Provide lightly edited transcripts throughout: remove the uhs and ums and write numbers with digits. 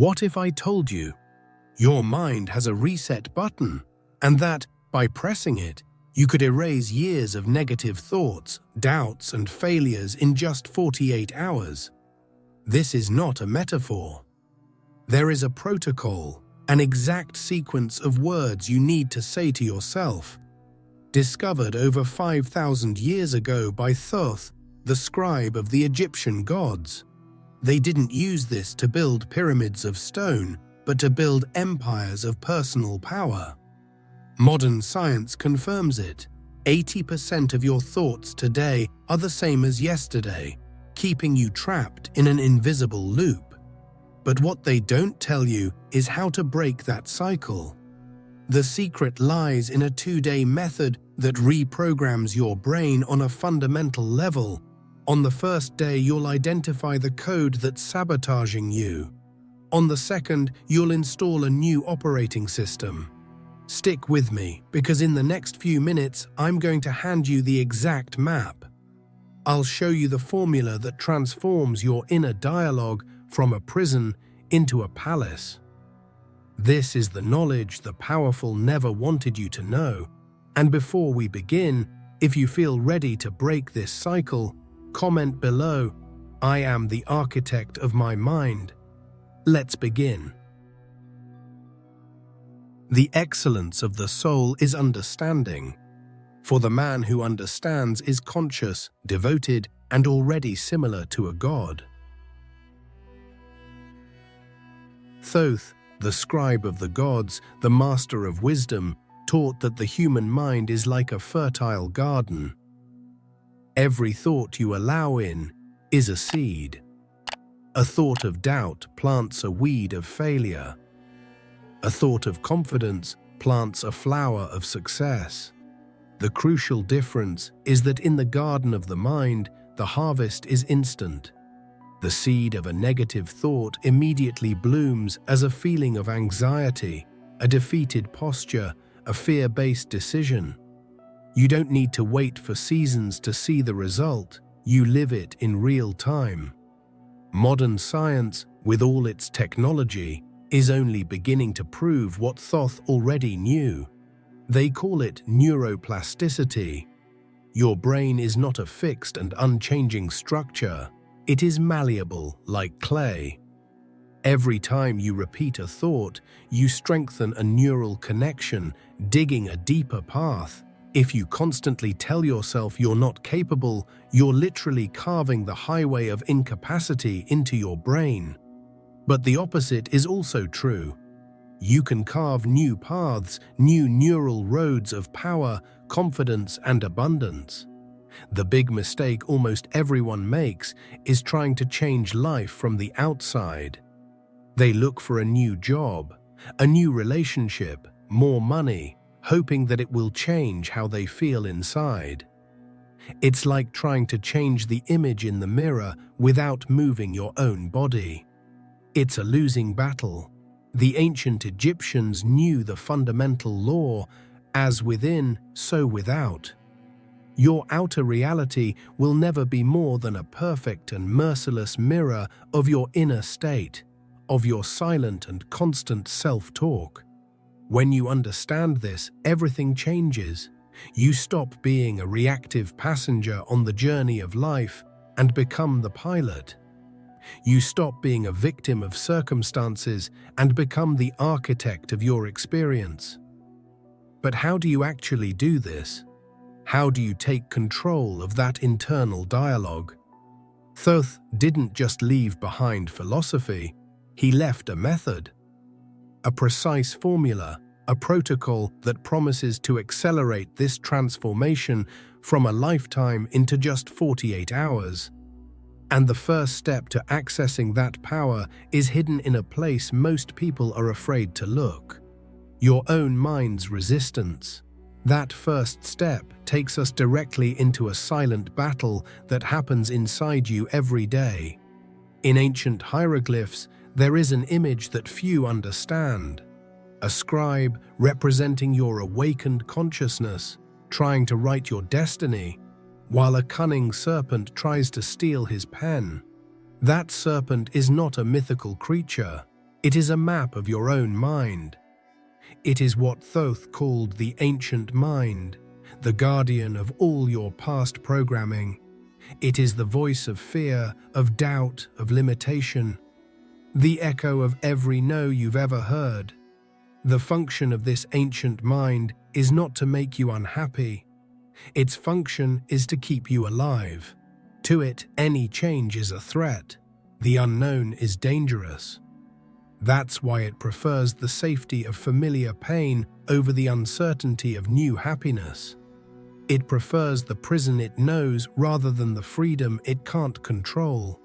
What if I told you your mind has a reset button, and that, by pressing it, you could erase years of negative thoughts, doubts, and failures in just 48 hours? This is not a metaphor. There is a protocol, an exact sequence of words you need to say to yourself, discovered over 5,000 years ago by Thoth, the scribe of the Egyptian gods. They didn't use this to build pyramids of stone, but to build empires of personal power. Modern science confirms it. 80% of your thoughts today are the same as yesterday, keeping you trapped in an invisible loop. But what they don't tell you is how to break that cycle. The secret lies in a 2-day method that reprograms your brain on a fundamental level. On the first day, you'll identify the code that's sabotaging you. On the second, you'll install a new operating system. Stick with me, because in the next few minutes, I'm going to hand you the exact map. I'll show you the formula that transforms your inner dialogue from a prison into a palace. This is the knowledge the powerful never wanted you to know. And before we begin, if you feel ready to break this cycle, comment below, "I am the architect of my mind." Let's begin. The excellence of the soul is understanding. For the man who understands is conscious, devoted, and already similar to a god. Thoth, the scribe of the gods, the master of wisdom, taught that the human mind is like a fertile garden. Every thought you allow in is a seed. A thought of doubt plants a weed of failure. A thought of confidence plants a flower of success. The crucial difference is that in the garden of the mind, the harvest is instant. The seed of a negative thought immediately blooms as a feeling of anxiety, a defeated posture, a fear-based decision. You don't need to wait for seasons to see the result. You live it in real time. Modern science, with all its technology, is only beginning to prove what Thoth already knew. They call it neuroplasticity. Your brain is not a fixed and unchanging structure. It is malleable like clay. Every time you repeat a thought, you strengthen a neural connection, digging a deeper path. If you constantly tell yourself you're not capable, you're literally carving the highway of incapacity into your brain. But the opposite is also true. You can carve new paths, new neural roads of power, confidence, and abundance. The big mistake almost everyone makes is trying to change life from the outside. They look for a new job, a new relationship, more money, hoping that it will change how they feel inside. It's like trying to change the image in the mirror without moving your own body. It's a losing battle. The ancient Egyptians knew the fundamental law, as within, so without. Your outer reality will never be more than a perfect and merciless mirror of your inner state, of your silent and constant self-talk. When you understand this, everything changes. You stop being a reactive passenger on the journey of life and become the pilot. You stop being a victim of circumstances and become the architect of your experience. But how do you actually do this? How do you take control of that internal dialogue? Thoth didn't just leave behind philosophy, he left a method. A precise formula, a protocol that promises to accelerate this transformation from a lifetime into just 48 hours. And the first step to accessing that power is hidden in a place most people are afraid to look: your own mind's resistance. That first step takes us directly into a silent battle that happens inside you every day. In ancient hieroglyphs, there is an image that few understand. A scribe representing your awakened consciousness, trying to write your destiny, while a cunning serpent tries to steal his pen. That serpent is not a mythical creature. It is a map of your own mind. It is what Thoth called the ancient mind, the guardian of all your past programming. It is the voice of fear, of doubt, of limitation, the echo of every no you've ever heard. The function of this ancient mind is not to make you unhappy. Its function is to keep you alive. To it, any change is a threat. The unknown is dangerous. That's why it prefers the safety of familiar pain over the uncertainty of new happiness. It prefers the prison it knows rather than the freedom it can't control.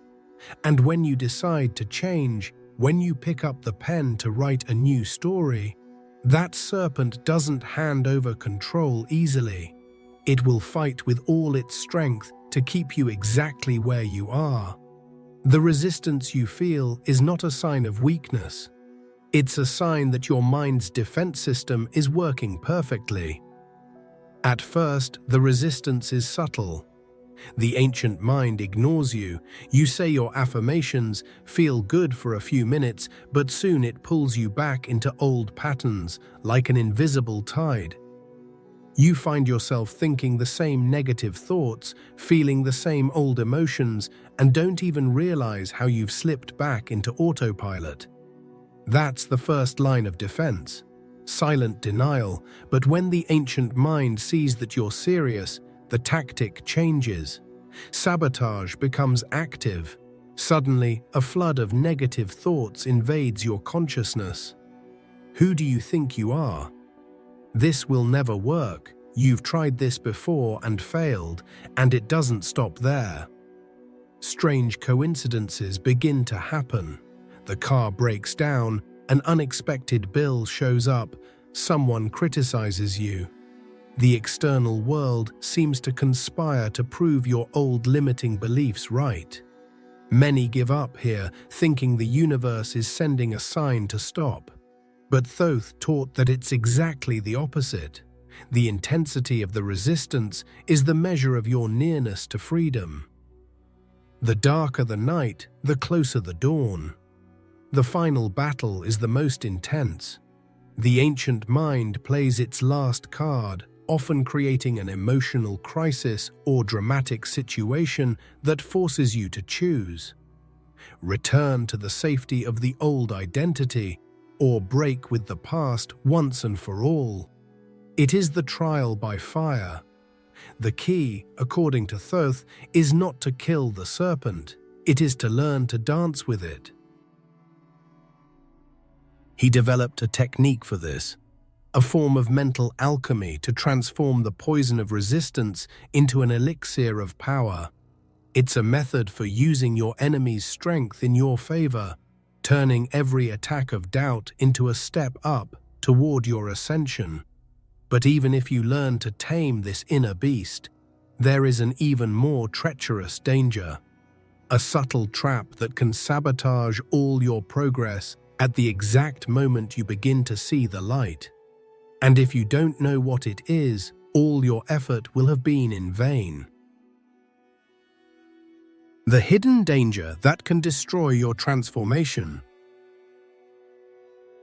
And when you decide to change, when you pick up the pen to write a new story, that serpent doesn't hand over control easily. It will fight with all its strength to keep you exactly where you are. The resistance you feel is not a sign of weakness. It's a sign that your mind's defense system is working perfectly. At first, the resistance is subtle. The ancient mind ignores you. You say your affirmations, feel good for a few minutes, but soon it pulls you back into old patterns, like an invisible tide. You find yourself thinking the same negative thoughts, feeling the same old emotions, and don't even realize how you've slipped back into autopilot. That's the first line of defense. Silent denial, but when the ancient mind sees that you're serious, the tactic changes. Sabotage becomes active. Suddenly, a flood of negative thoughts invades your consciousness. Who do you think you are? This will never work. You've tried this before and failed, and it doesn't stop there. Strange coincidences begin to happen. The car breaks down, an unexpected bill shows up, someone criticizes you. The external world seems to conspire to prove your old limiting beliefs right. Many give up here, thinking the universe is sending a sign to stop. But Thoth taught that it's exactly the opposite. The intensity of the resistance is the measure of your nearness to freedom. The darker the night, the closer the dawn. The final battle is the most intense. The ancient mind plays its last card, often creating an emotional crisis or dramatic situation that forces you to choose. Return to the safety of the old identity, or break with the past once and for all. It is the trial by fire. The key, according to Thoth, is not to kill the serpent. It is to learn to dance with it. He developed a technique for this, a form of mental alchemy to transform the poison of resistance into an elixir of power. It's a method for using your enemy's strength in your favor, turning every attack of doubt into a step up toward your ascension. But even if you learn to tame this inner beast, there is an even more treacherous danger. A subtle trap that can sabotage all your progress at the exact moment you begin to see the light. And if you don't know what it is, all your effort will have been in vain. The hidden danger that can destroy your transformation.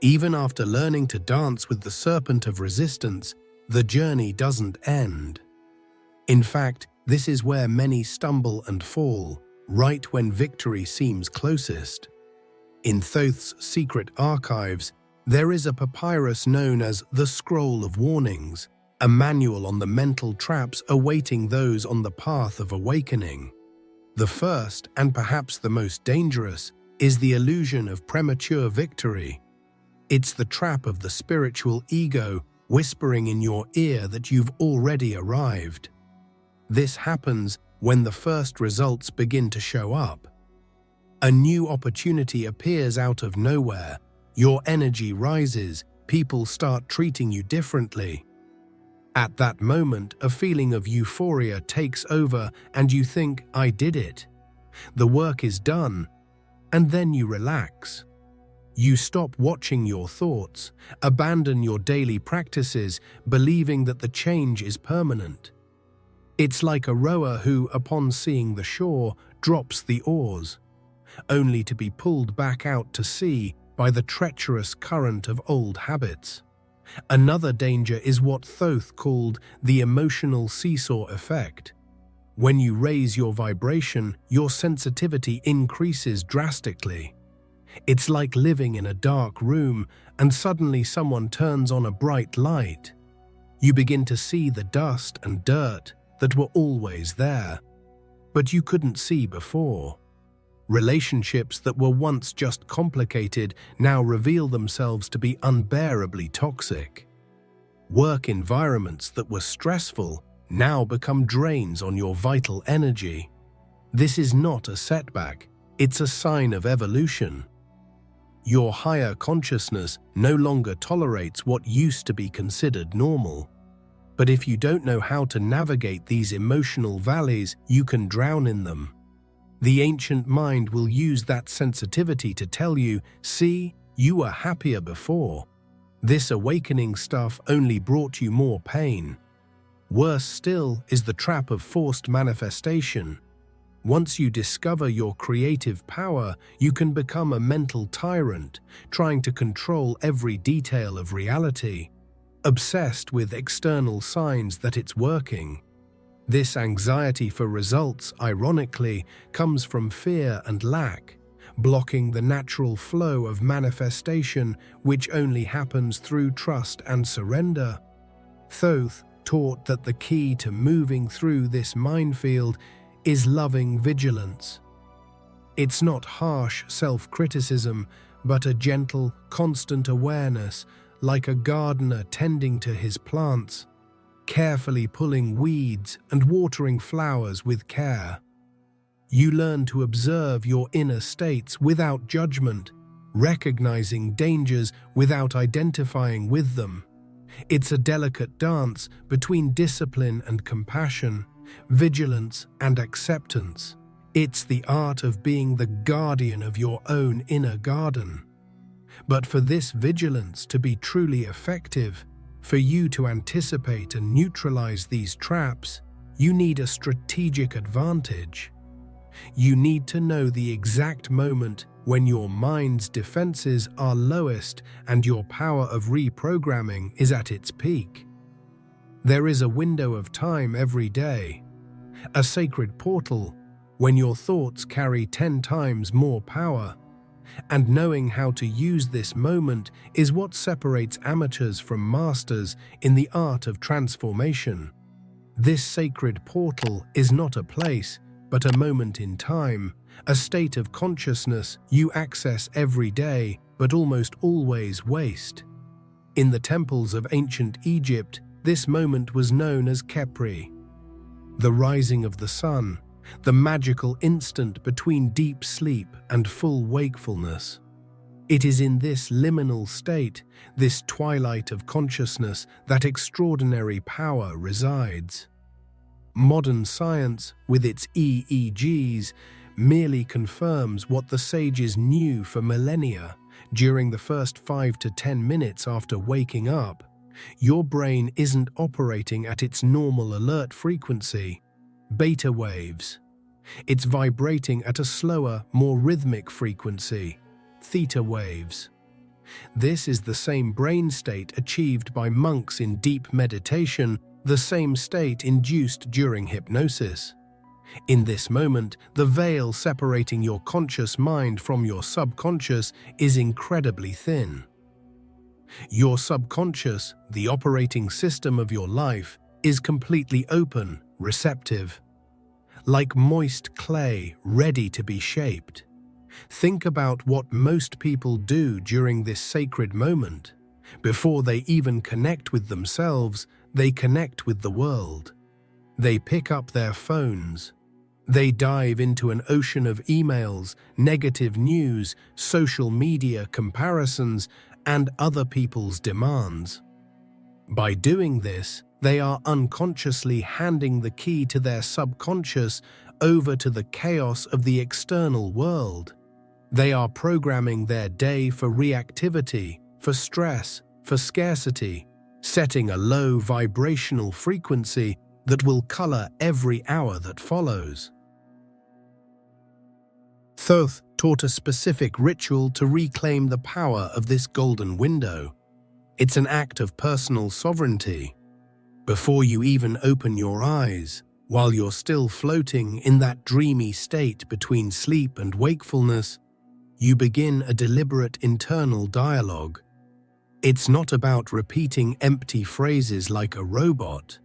Even after learning to dance with the serpent of resistance, the journey doesn't end. In fact, this is where many stumble and fall, right when victory seems closest. In Thoth's secret archives, there is a papyrus known as the Scroll of Warnings, a manual on the mental traps awaiting those on the path of awakening. The first, and perhaps the most dangerous, is the illusion of premature victory. It's the trap of the spiritual ego whispering in your ear that you've already arrived. This happens when the first results begin to show up. A new opportunity appears out of nowhere. Your energy rises, people start treating you differently. At that moment, a feeling of euphoria takes over and you think, I did it. The work is done. And then you relax. You stop watching your thoughts, abandon your daily practices, believing that the change is permanent. It's like a rower who, upon seeing the shore, drops the oars, only to be pulled back out to sea by the treacherous current of old habits. Another danger is what Thoth called the emotional seesaw effect. When you raise your vibration, your sensitivity increases drastically. It's like living in a dark room and suddenly someone turns on a bright light. You begin to see the dust and dirt that were always there, but you couldn't see before. Relationships that were once just complicated now reveal themselves to be unbearably toxic. Work environments that were stressful now become drains on your vital energy. This is not a setback, it's a sign of evolution. Your higher consciousness no longer tolerates what used to be considered normal. But if you don't know how to navigate these emotional valleys, you can drown in them. The ancient mind will use that sensitivity to tell you, see, you were happier before. This awakening stuff only brought you more pain. Worse still is the trap of forced manifestation. Once you discover your creative power, you can become a mental tyrant, trying to control every detail of reality, obsessed with external signs that it's working. This anxiety for results, ironically, comes from fear and lack, blocking the natural flow of manifestation which only happens through trust and surrender. Thoth taught that the key to moving through this minefield is loving vigilance. It's not harsh self-criticism, but a gentle, constant awareness, like a gardener tending to his plants, carefully pulling weeds and watering flowers with care. You learn to observe your inner states without judgment, recognizing dangers without identifying with them. It's a delicate dance between discipline and compassion, vigilance and acceptance. It's the art of being the guardian of your own inner garden. But for this vigilance to be truly effective, for you to anticipate and neutralize these traps, you need a strategic advantage. You need to know the exact moment when your mind's defenses are lowest and your power of reprogramming is at its peak. There is a window of time every day, a sacred portal, when your thoughts carry 10 times more power. And knowing how to use this moment is what separates amateurs from masters in the art of transformation. This sacred portal is not a place, but a moment in time, a state of consciousness you access every day but almost always waste. In the temples of ancient Egypt, this moment was known as Khepri, the rising of the sun, the magical instant between deep sleep and full wakefulness. It is in this liminal state, this twilight of consciousness, that extraordinary power resides. Modern science, with its EEGs, merely confirms what the sages knew for millennia. During the first 5 to 10 minutes after waking up, your brain isn't operating at its normal alert frequency, beta waves. It's vibrating at a slower, more rhythmic frequency, theta waves. This is the same brain state achieved by monks in deep meditation, the same state induced during hypnosis. In this moment, the veil separating your conscious mind from your subconscious is incredibly thin. Your subconscious, the operating system of your life, is completely open, receptive, like moist clay ready to be shaped. Think about what most people do during this sacred moment. Before they even connect with themselves, they connect with the world. They pick up their phones. They dive into an ocean of emails, negative news, social media comparisons, and other people's demands. By doing this, they are unconsciously handing the key to their subconscious over to the chaos of the external world. They are programming their day for reactivity, for stress, for scarcity, setting a low vibrational frequency that will color every hour that follows. Thoth taught a specific ritual to reclaim the power of this golden window. It's an act of personal sovereignty. Before you even open your eyes, while you're still floating in that dreamy state between sleep and wakefulness, you begin a deliberate internal dialogue. It's not about repeating empty phrases like a robot.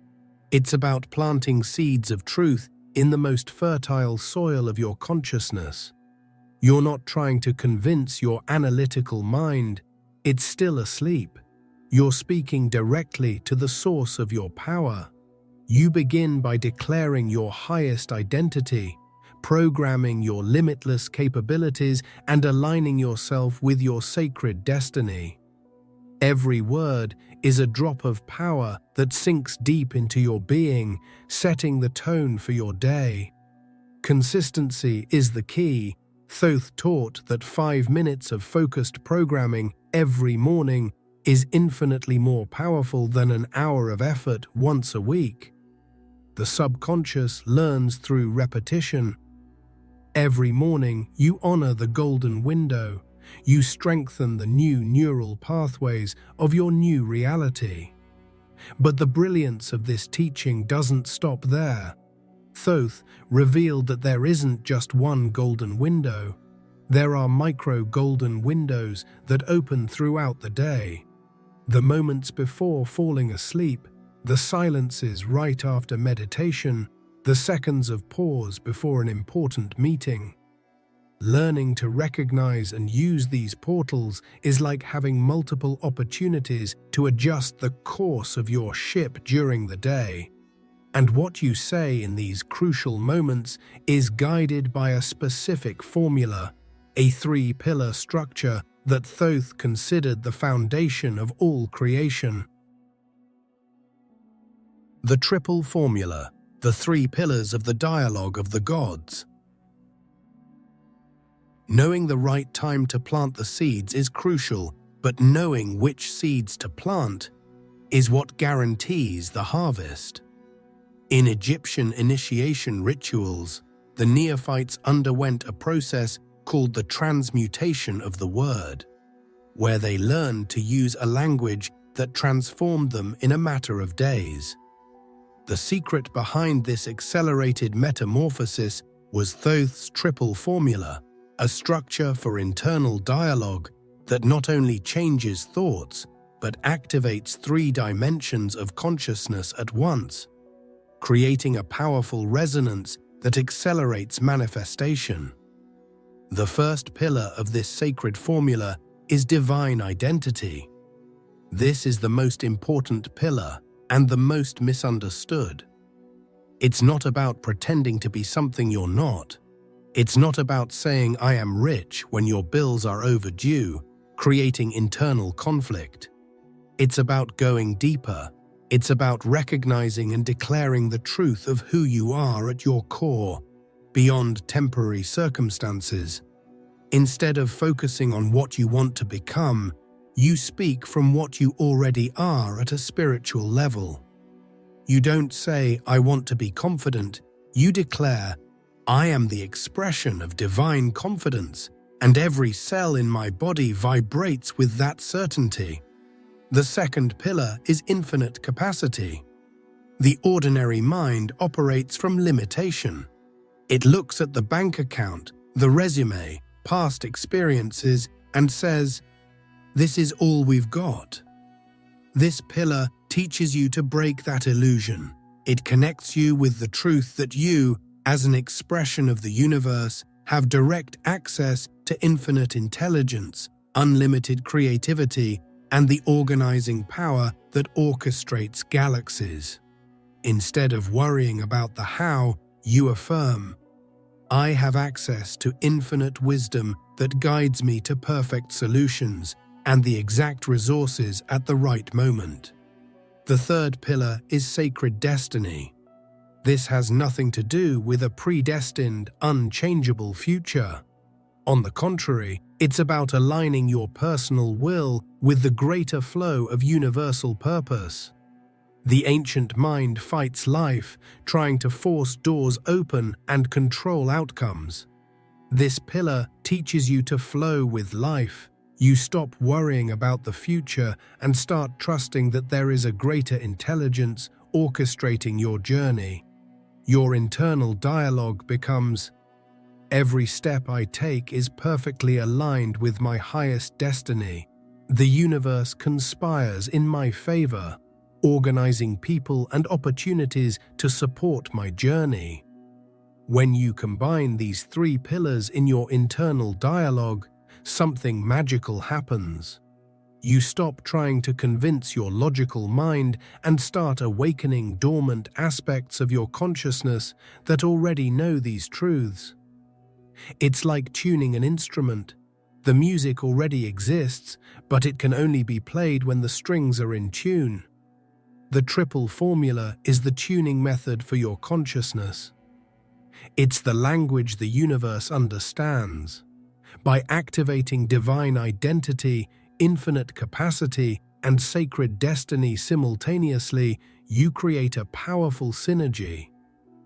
It's about planting seeds of truth in the most fertile soil of your consciousness. You're not trying to convince your analytical mind. It's still asleep. You're speaking directly to the source of your power. You begin by declaring your highest identity, programming your limitless capabilities, and aligning yourself with your sacred destiny. Every word is a drop of power that sinks deep into your being, setting the tone for your day. Consistency is the key. Thoth taught that 5 minutes of focused programming every morning is infinitely more powerful than an hour of effort once a week. The subconscious learns through repetition. Every morning, you honor the golden window. You strengthen the new neural pathways of your new reality. But the brilliance of this teaching doesn't stop there. Thoth revealed that there isn't just one golden window. There are micro-golden windows that open throughout the day. The moments before falling asleep, the silences right after meditation, the seconds of pause before an important meeting. Learning to recognize and use these portals is like having multiple opportunities to adjust the course of your ship during the day. And what you say in these crucial moments is guided by a specific formula, a 3-pillar structure that Thoth considered the foundation of all creation. The triple formula, the 3 pillars of the dialogue of the gods. Knowing the right time to plant the seeds is crucial, but knowing which seeds to plant is what guarantees the harvest. In Egyptian initiation rituals, the neophytes underwent a process called the transmutation of the word, where they learned to use a language that transformed them in a matter of days. The secret behind this accelerated metamorphosis was Thoth's triple formula, a structure for internal dialogue that not only changes thoughts, but activates 3 dimensions of consciousness at once, creating a powerful resonance that accelerates manifestation. The first pillar of this sacred formula is divine identity. This is the most important pillar and the most misunderstood. It's not about pretending to be something you're not. It's not about saying I am rich when your bills are overdue, creating internal conflict. It's about going deeper. It's about recognizing and declaring the truth of who you are at your core, beyond temporary circumstances. Instead of focusing on what you want to become, you speak from what you already are at a spiritual level. You don't say, I want to be confident. You declare, I am the expression of divine confidence, and every cell in my body vibrates with that certainty. The second pillar is infinite capacity. The ordinary mind operates from limitation. It looks at the bank account, the resume, past experiences, and says, this is all we've got. This pillar teaches you to break that illusion. It connects you with the truth that you, as an expression of the universe, have direct access to infinite intelligence, unlimited creativity, and the organizing power that orchestrates galaxies. Instead of worrying about the how, you affirm, I have access to infinite wisdom that guides me to perfect solutions and the exact resources at the right moment. The third pillar is sacred destiny. This has nothing to do with a predestined, unchangeable future. On the contrary, it's about aligning your personal will with the greater flow of universal purpose. The ancient mind fights life, trying to force doors open and control outcomes. This pillar teaches you to flow with life. You stop worrying about the future and start trusting that there is a greater intelligence orchestrating your journey. Your internal dialogue becomes, "Every step I take is perfectly aligned with my highest destiny. The universe conspires in my favor, organizing people and opportunities to support my journey." When you combine these three pillars in your internal dialogue, something magical happens. You stop trying to convince your logical mind and start awakening dormant aspects of your consciousness that already know these truths. It's like tuning an instrument. The music already exists, but it can only be played when the strings are in tune. The triple formula is the tuning method for your consciousness. It's the language the universe understands. By activating divine identity, infinite capacity, and sacred destiny simultaneously, you create a powerful synergy.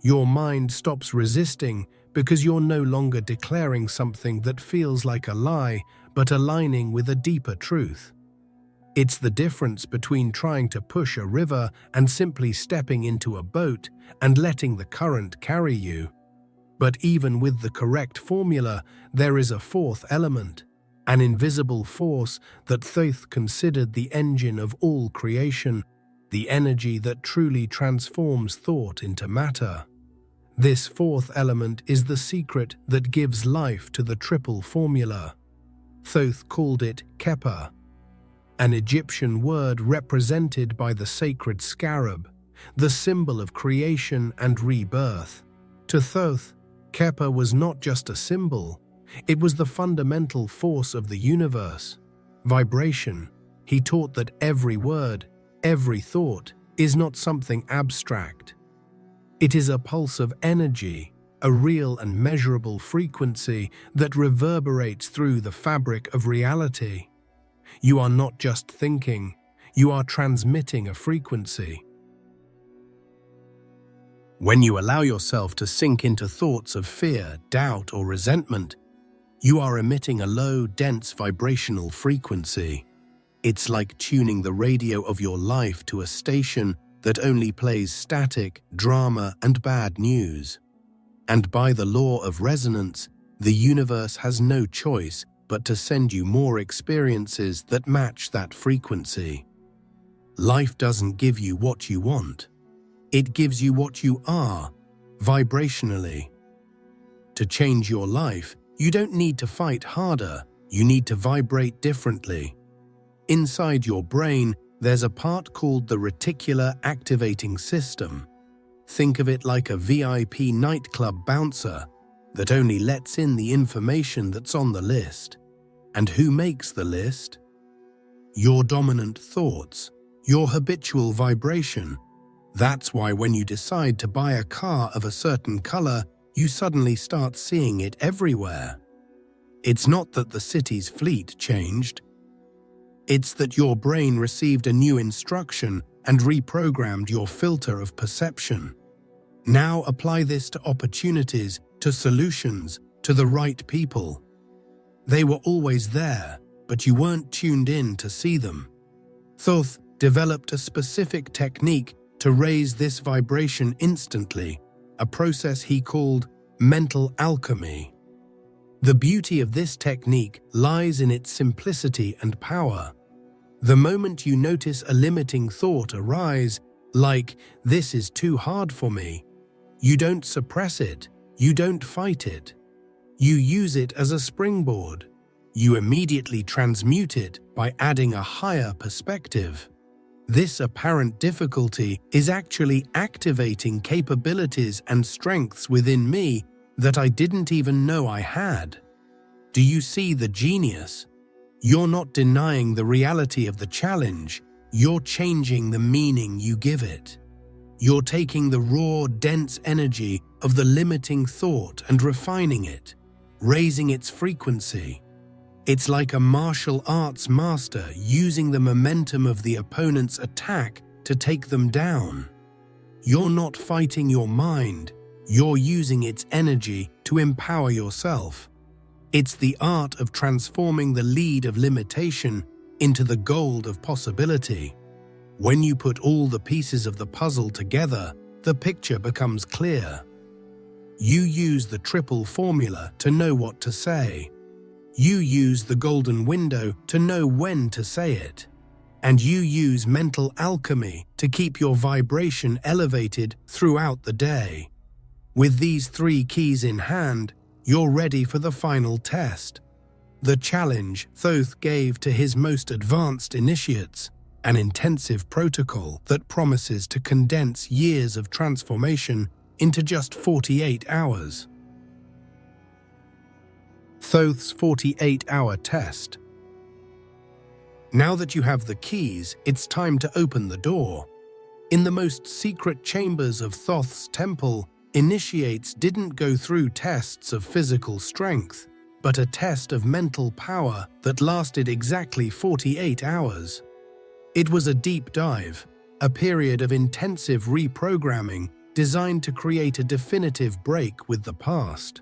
Your mind stops resisting because you're no longer declaring something that feels like a lie, but aligning with a deeper truth. It's the difference between trying to push a river and simply stepping into a boat and letting the current carry you. But even with the correct formula, there is a fourth element, an invisible force that Thoth considered the engine of all creation, the energy that truly transforms thought into matter. This fourth element is the secret that gives life to the triple formula. Thoth called it Kepa, an Egyptian word represented by the sacred scarab, the symbol of creation and rebirth. To Thoth, Kepa was not just a symbol, it was the fundamental force of the universe. Vibration. He taught that every word, every thought, is not something abstract. It is a pulse of energy, a real and measurable frequency that reverberates through the fabric of reality. You are not just thinking, you are transmitting a frequency. When you allow yourself to sink into thoughts of fear, doubt, or resentment, you are emitting a low, dense vibrational frequency. It's like tuning the radio of your life to a station that only plays static, drama, and bad news. And by the law of resonance, the universe has no choice but to send you more experiences that match that frequency. Life doesn't give you what you want. It gives you what you are, vibrationally. To change your life, you don't need to fight harder, you need to vibrate differently. Inside your brain, there's a part called the reticular activating system. Think of it like a VIP nightclub bouncer that only lets in the information that's on the list. And who makes the list? Your dominant thoughts, your habitual vibration. That's why when you decide to buy a car of a certain color, you suddenly start seeing it everywhere. It's not that the city's fleet changed. It's that your brain received a new instruction and reprogrammed your filter of perception. Now apply this to opportunities, to solutions, to the right people. They were always there, but you weren't tuned in to see them. Thoth developed a specific technique to raise this vibration instantly, a process he called mental alchemy. The beauty of this technique lies in its simplicity and power. The moment you notice a limiting thought arise, like, "This is too hard for me," you don't suppress it, you don't fight it. You use it as a springboard. You immediately transmute it by adding a higher perspective. This apparent difficulty is actually activating capabilities and strengths within me that I didn't even know I had. Do you see the genius? You're not denying the reality of the challenge, you're changing the meaning you give it. You're taking the raw, dense energy of the limiting thought and refining it, raising its frequency. It's like a martial arts master using the momentum of the opponent's attack to take them down. You're not fighting your mind, you're using its energy to empower yourself. It's the art of transforming the lead of limitation into the gold of possibility. When you put all the pieces of the puzzle together, the picture becomes clear. You use the triple formula to know what to say. You use the golden window to know when to say it. And you use mental alchemy to keep your vibration elevated throughout the day. With these three keys in hand, you're ready for the final test. The challenge Thoth gave to his most advanced initiates, an intensive protocol that promises to condense years of transformation into just 48 hours. Thoth's 48-hour test. Now that you have the keys, it's time to open the door. In the most secret chambers of Thoth's temple, initiates didn't go through tests of physical strength, but a test of mental power that lasted exactly 48 hours. It was a deep dive, a period of intensive reprogramming designed to create a definitive break with the past.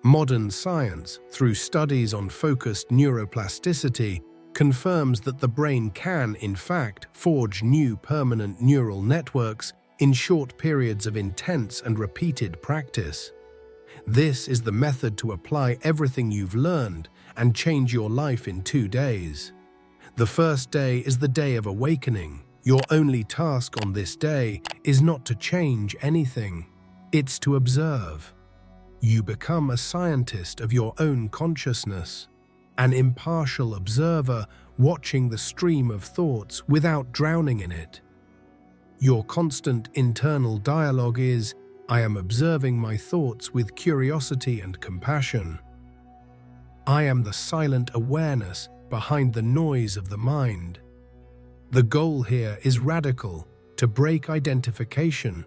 Modern science, through studies on focused neuroplasticity, confirms that the brain can, in fact, forge new permanent neural networks in short periods of intense and repeated practice. This is the method to apply everything you've learned and change your life in 2 days. The first day is the day of awakening. Your only task on this day is not to change anything. It's to observe. You become a scientist of your own consciousness, an impartial observer watching the stream of thoughts without drowning in it. Your constant internal dialogue is, I am observing my thoughts with curiosity and compassion. I am the silent awareness behind the noise of the mind. The goal here is radical, to break identification.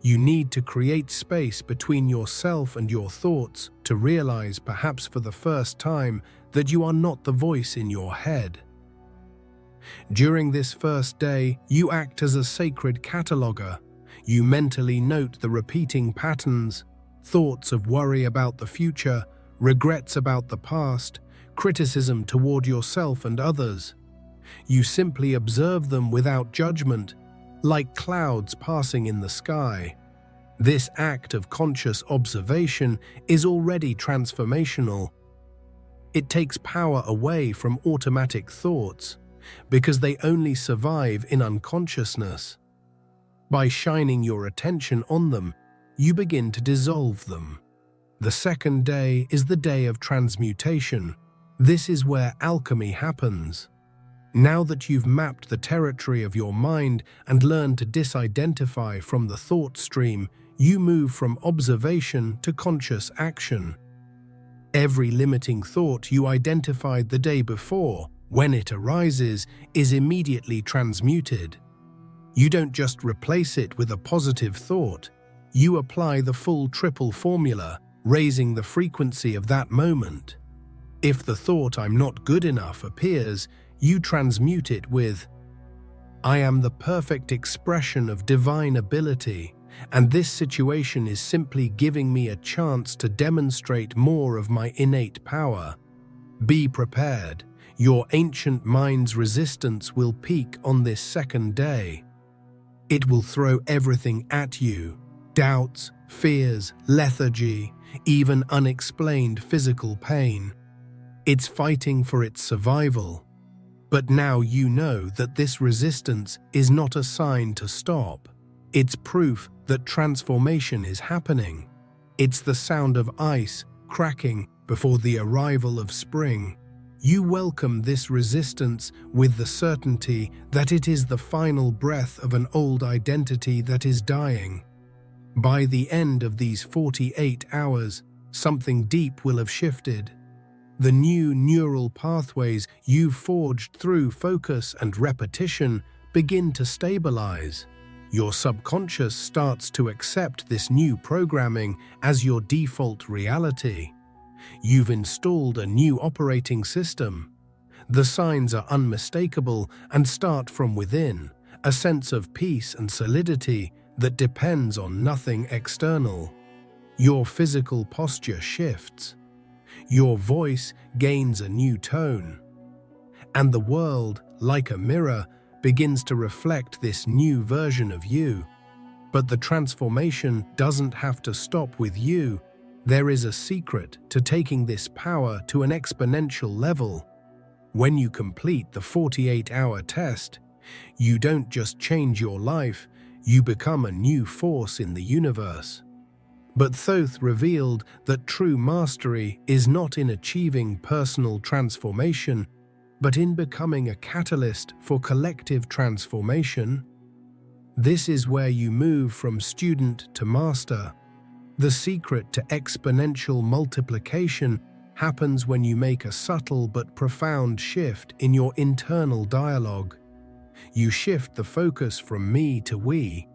You need to create space between yourself and your thoughts to realize, perhaps for the first time, that you are not the voice in your head. During this first day, you act as a sacred cataloger. You mentally note the repeating patterns, thoughts of worry about the future, regrets about the past, criticism toward yourself and others. You simply observe them without judgment, like clouds passing in the sky. This act of conscious observation is already transformational. It takes power away from automatic thoughts, because they only survive in unconsciousness. By shining your attention on them, you begin to dissolve them. The second day is the day of transmutation. This is where alchemy happens. Now that you've mapped the territory of your mind and learned to disidentify from the thought stream, you move from observation to conscious action. Every limiting thought you identified the day before, when it arises, is immediately transmuted. You don't just replace it with a positive thought. You apply the full triple formula, raising the frequency of that moment. If the thought "I'm not good enough" appears, you transmute it with, "I am the perfect expression of divine ability, and this situation is simply giving me a chance to demonstrate more of my innate power." Be prepared. Your ancient mind's resistance will peak on this second day. It will throw everything at you: doubts, fears, lethargy, even unexplained physical pain. It's fighting for its survival. But now you know that this resistance is not a sign to stop. It's proof that transformation is happening. It's the sound of ice cracking before the arrival of spring. You welcome this resistance with the certainty that it is the final breath of an old identity that is dying. By the end of these 48 hours, something deep will have shifted. The new neural pathways you've forged through focus and repetition begin to stabilize. Your subconscious starts to accept this new programming as your default reality. You've installed a new operating system. The signs are unmistakable and start from within, a sense of peace and solidity that depends on nothing external. Your physical posture shifts. Your voice gains a new tone, and the world, like a mirror, begins to reflect this new version of you. But the transformation doesn't have to stop with you. There is a secret to taking this power to an exponential level. When you complete the 48-hour test, you don't just change your life, you become a new force in the universe. But Thoth revealed that true mastery is not in achieving personal transformation, but in becoming a catalyst for collective transformation. This is where you move from student to master. The secret to exponential multiplication happens when you make a subtle but profound shift in your internal dialogue. You shift the focus from me to we.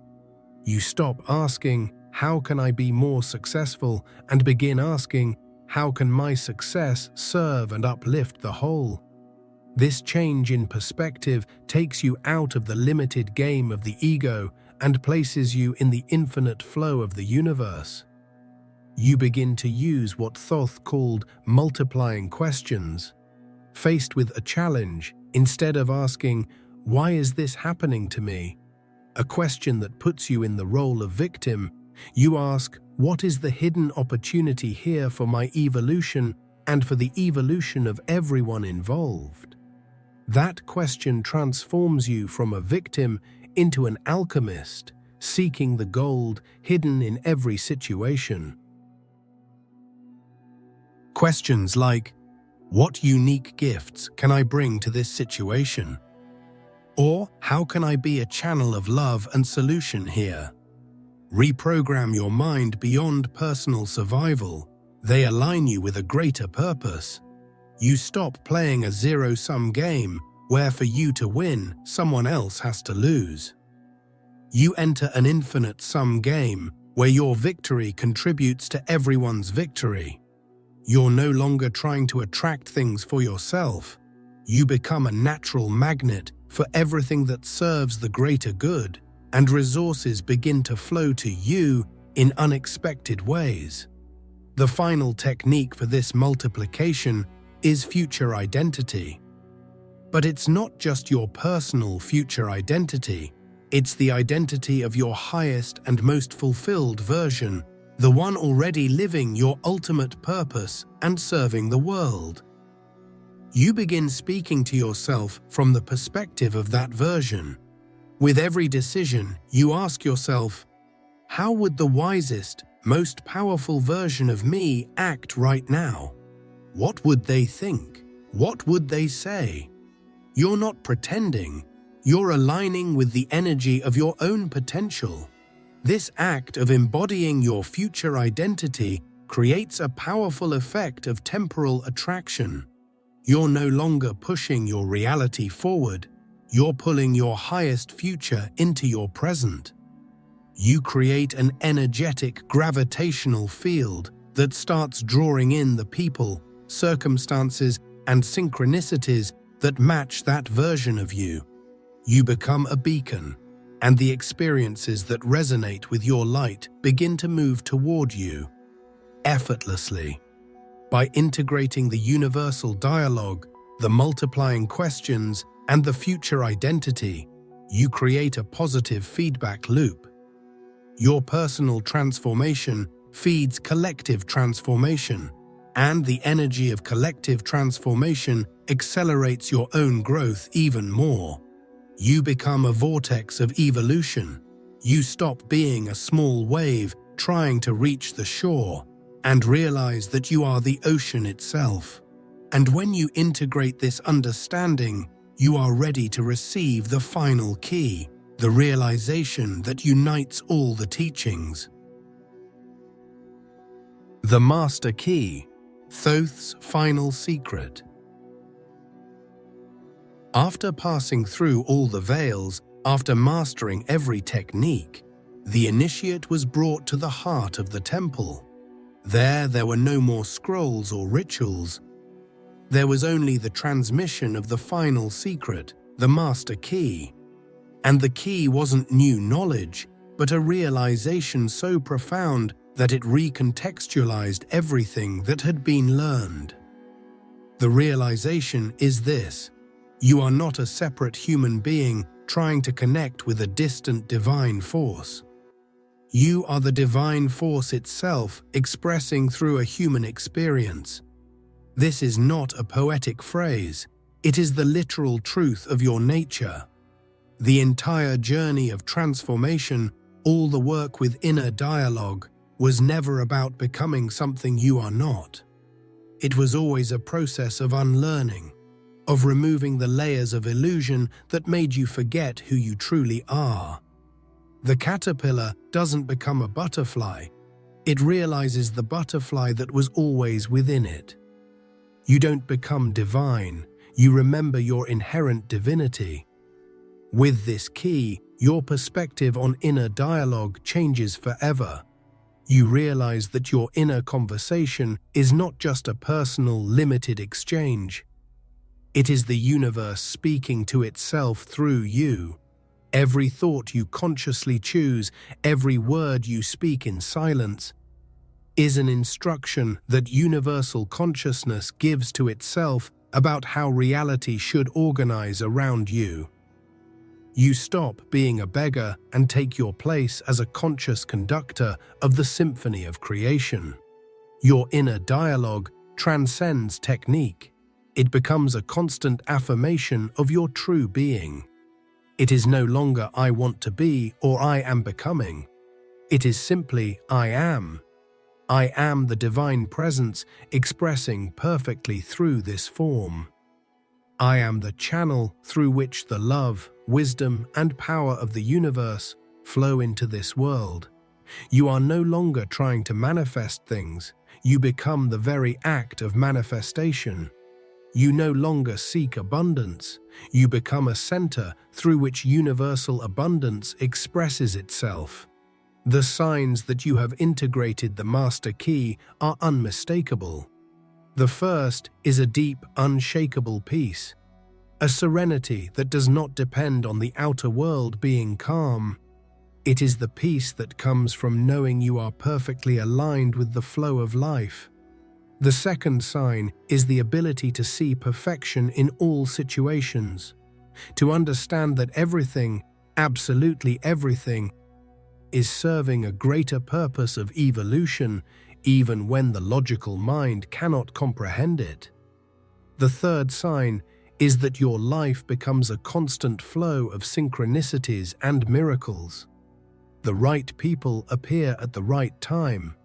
You stop asking, "How can I be more successful?" and begin asking, "How can my success serve and uplift the whole?" This change in perspective takes you out of the limited game of the ego and places you in the infinite flow of the universe. You begin to use what Thoth called multiplying questions. Faced with a challenge, instead of asking, "Why is this happening to me?" a question that puts you in the role of victim, you ask, "What is the hidden opportunity here for my evolution and for the evolution of everyone involved?" That question transforms you from a victim into an alchemist, seeking the gold hidden in every situation. Questions like, "What unique gifts can I bring to this situation?" Or, "How can I be a channel of love and solution here?" Reprogram your mind beyond personal survival. They align you with a greater purpose. You stop playing a zero-sum game where for you to win, someone else has to lose. You enter an infinite-sum game where your victory contributes to everyone's victory. You're no longer trying to attract things for yourself. You become a natural magnet for everything that serves the greater good, and resources begin to flow to you in unexpected ways. The final technique for this multiplication is future identity. But it's not just your personal future identity, it's the identity of your highest and most fulfilled version, the one already living your ultimate purpose and serving the world. You begin speaking to yourself from the perspective of that version. With every decision, you ask yourself, "How would the wisest, most powerful version of me act right now? What would they think? What would they say?" You're not pretending, you're aligning with the energy of your own potential. This act of embodying your future identity creates a powerful effect of temporal attraction. You're no longer pushing your reality forward, you're pulling your highest future into your present. You create an energetic gravitational field that starts drawing in the people, circumstances, and synchronicities that match that version of you. You become a beacon, and the experiences that resonate with your light begin to move toward you effortlessly. By integrating the universal dialogue, the multiplying questions, and the future identity, you create a positive feedback loop. Your personal transformation feeds collective transformation, and the energy of collective transformation accelerates your own growth even more. You become a vortex of evolution. You stop being a small wave trying to reach the shore, and realize that you are the ocean itself. And when you integrate this understanding, you are ready to receive the final key, the realization that unites all the teachings. The Master Key, Thoth's final secret. After passing through all the veils, after mastering every technique, the initiate was brought to the heart of the temple. There were no more scrolls or rituals. There was only the transmission of the final secret, the Master Key. And the key wasn't new knowledge, but a realization so profound that it recontextualized everything that had been learned. The realization is this: you are not a separate human being trying to connect with a distant divine force. You are the divine force itself expressing through a human experience. This is not a poetic phrase, it is the literal truth of your nature. The entire journey of transformation, all the work with inner dialogue, was never about becoming something you are not. It was always a process of unlearning, of removing the layers of illusion that made you forget who you truly are. The caterpillar doesn't become a butterfly, it realizes the butterfly that was always within it. You don't become divine, you remember your inherent divinity. With this key, your perspective on inner dialogue changes forever. You realize that your inner conversation is not just a personal, limited exchange. It is the universe speaking to itself through you. Every thought you consciously choose, every word you speak in silence, is an instruction that universal consciousness gives to itself about how reality should organize around you. You stop being a beggar and take your place as a conscious conductor of the symphony of creation. Your inner dialogue transcends technique. It becomes a constant affirmation of your true being. It is no longer "I want to be" or "I am becoming." It is simply "I am." I am the divine presence expressing perfectly through this form. I am the channel through which the love, wisdom, and power of the universe flow into this world. You are no longer trying to manifest things, you become the very act of manifestation. You no longer seek abundance, you become a center through which universal abundance expresses itself. The signs that you have integrated the master key are unmistakable. The first is a deep, unshakable peace, a serenity that does not depend on the outer world being calm. It is the peace that comes from knowing you are perfectly aligned with the flow of life. The second sign is the ability to see perfection in all situations, to understand that everything, absolutely everything, is serving a greater purpose of evolution, even when the logical mind cannot comprehend it. The third sign is that your life becomes a constant flow of synchronicities and miracles. The right people appear at the right time.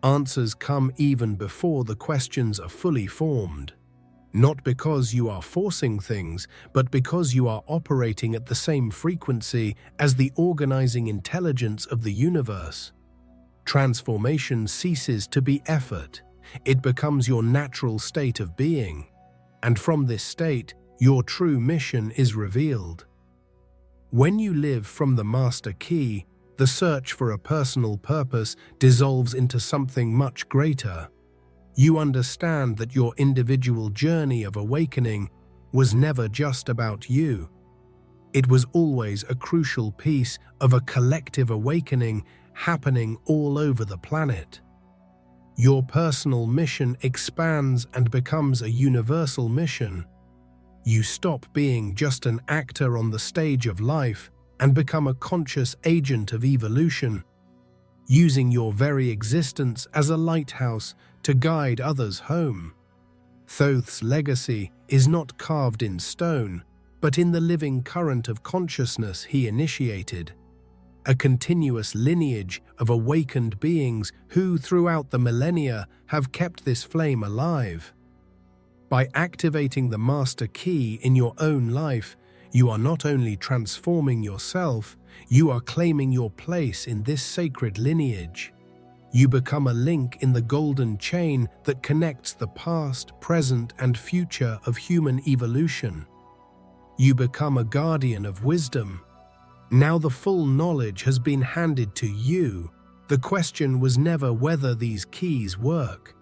Answers come even before the questions are fully formed. Not because you are forcing things, but because you are operating at the same frequency as the organizing intelligence of the universe. Transformation ceases to be effort. It becomes your natural state of being. And from this state, your true mission is revealed. When you live from the master key, the search for a personal purpose dissolves into something much greater. You understand that your individual journey of awakening was never just about you. It was always a crucial piece of a collective awakening happening all over the planet. Your personal mission expands and becomes a universal mission. You stop being just an actor on the stage of life and become a conscious agent of evolution, using your very existence as a lighthouse to guide others home. Thoth's legacy is not carved in stone, but in the living current of consciousness he initiated. A continuous lineage of awakened beings who, throughout the millennia, have kept this flame alive. By activating the master key in your own life, you are not only transforming yourself, you are claiming your place in this sacred lineage. You become a link in the golden chain that connects the past, present, and future of human evolution. You become a guardian of wisdom. Now the full knowledge has been handed to you. The question was never whether these keys work.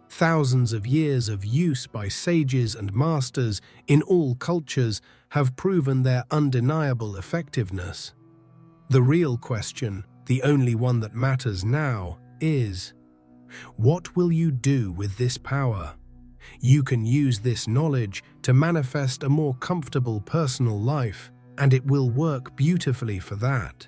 Thousands of years of use by sages and masters in all cultures have proven their undeniable effectiveness. The real question, the only one that matters now, is. What will you do with this power? You can use this knowledge to manifest a more comfortable personal life, and it will work beautifully for that.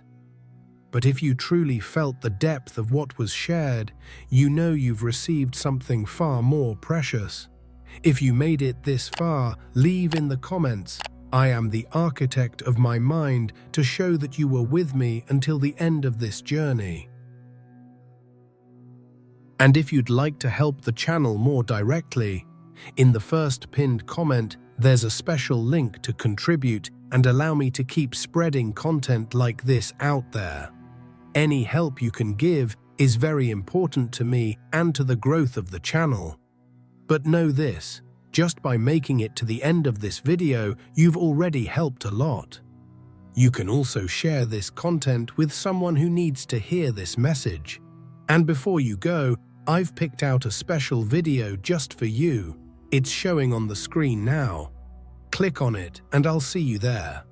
But if you truly felt the depth of what was shared, you know you've received something far more precious. If you made it this far, leave in the comments, "I am the architect of my mind," to show that you were with me until the end of this journey. And if you'd like to help the channel more directly, in the first pinned comment, there's a special link to contribute and allow me to keep spreading content like this out there. Any help you can give is very important to me and to the growth of the channel. But know this, just by making it to the end of this video, you've already helped a lot. You can also share this content with someone who needs to hear this message. And before you go, I've picked out a special video just for you. It's showing on the screen now. Click on it and I'll see you there.